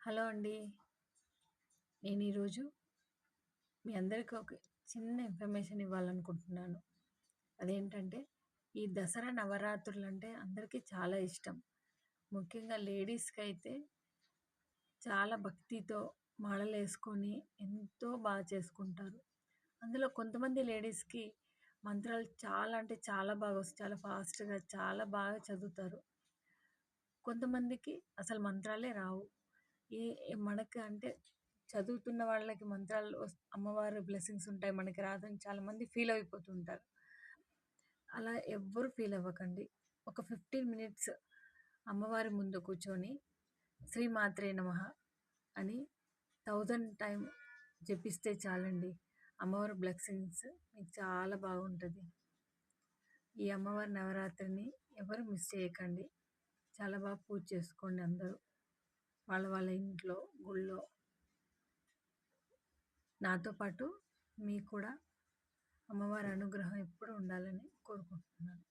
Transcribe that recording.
Hello అండి. నేను ఈరోజు మీ అందరికి ఒక చిన్న ఇన్ఫర్మేషన్ ఇవ్వాలనుకుంటున్నాను. అదేంటంటే, ఈ దసరా నవరాత్రులంటే అందరికీ చాలా ఇష్టం. ముఖ్యంగా లేడీస్‌కైతే చాలా భక్తితో మాలలేసుకొని ఎంతో చేసుకుంటారు. అందులో కొంతమంది లేడీస్‌కి మంత్రాలు చాలా అంటే చాలా బాగొస్తాయి. చాలా ఫాస్ట్‌గా చాలా బాగా చదువుతారు. కొంతమందికి అసలు మంత్రాలే రావు. ఏ మనకు అంటే చదువుతున్న వాళ్ళకి మంత్రాలు అమ్మవారి బ్లెస్సింగ్స్ ఉంటాయి. మనకి రాదని చాలామంది ఫీల్ అయిపోతుంటారు. అలా ఎవ్వరు ఫీల్ అవ్వకండి. ఒక 15 మినిట్స్ అమ్మవారి ముందు కూర్చొని శ్రీమాత్రే నమః అని 1000 టైమ్ జపిస్తే చాలండి. అమ్మవారి బ్లెస్సింగ్స్ మీకు చాలా బాగుంటది. ఈ అమ్మవారి నవరాత్రిని ఎవరు మిస్ చేయకండి. చాలా పూజ చేసుకోండి అందరూ. వాళ్ళ ఇంట్లో, గుళ్ళో. నాతో పాటు మీకు కూడా అమ్మవారి అనుగ్రహం ఎప్పుడూ ఉండాలని కోరుకుంటున్నాను.